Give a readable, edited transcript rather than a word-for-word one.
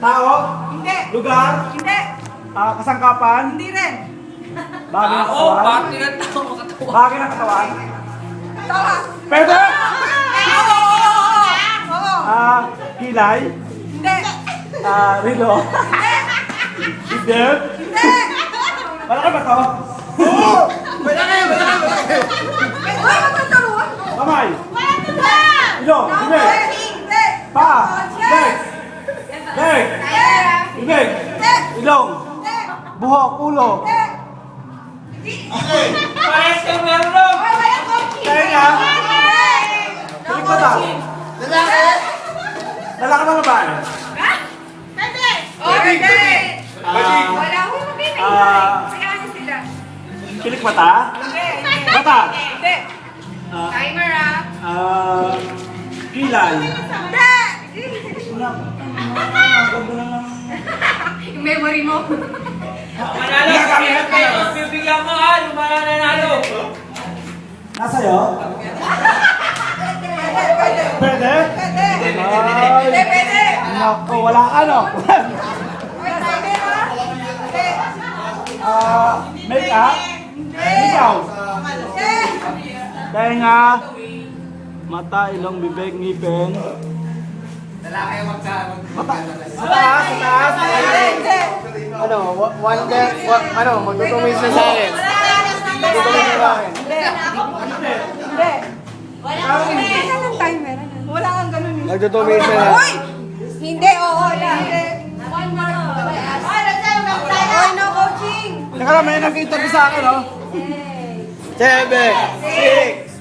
Tao? Hindi. Lugar? Hindi. Kasangkapan? Hindi rin. Bagay ng Oo, katawan? bakit nga tao makatawa? Bagay ng katawan? Tawa. Pwede? Oo. Kilay? Hindi. Rilo? Hindi? Hindi. Malaki ba to? Uy, magtuturuan. Kamay? Ilong? Bibig? Hindi. Paa? Leg? Leg? Bibig? Ilong? Buhok? Ulo? Parehas kang meron! Tenga? Talikpata? Lalaki ba babae? Wala ko mag-ibig. Sila. Kilikmata? Hindi. Mata? Hindi. Timer Kilay? Hindi. Yung memory mo. Manalo sa kayo, bibigyan mo ha, yung mananalo. Nasa'yo? Pwede? Pwede. Ay, Hindi, pwede. naku, wala ka no? Uy, sabi mo. Hindi. Make up? Ikaw? Hindi. Tenga? Mata, ilong, bibig, ngipin? Mata? Sa taas? Sa taas? Hindi. Magtutumis na sa akin. Magtutumis na sa akin. Hindi. Wala kang timer. Wala kang ganun. Magtutumis na sa Uy! Hindi, oo, wala. Oy, no coaching. Teka lang, may nag-interview sa akin, oh. 7, 6,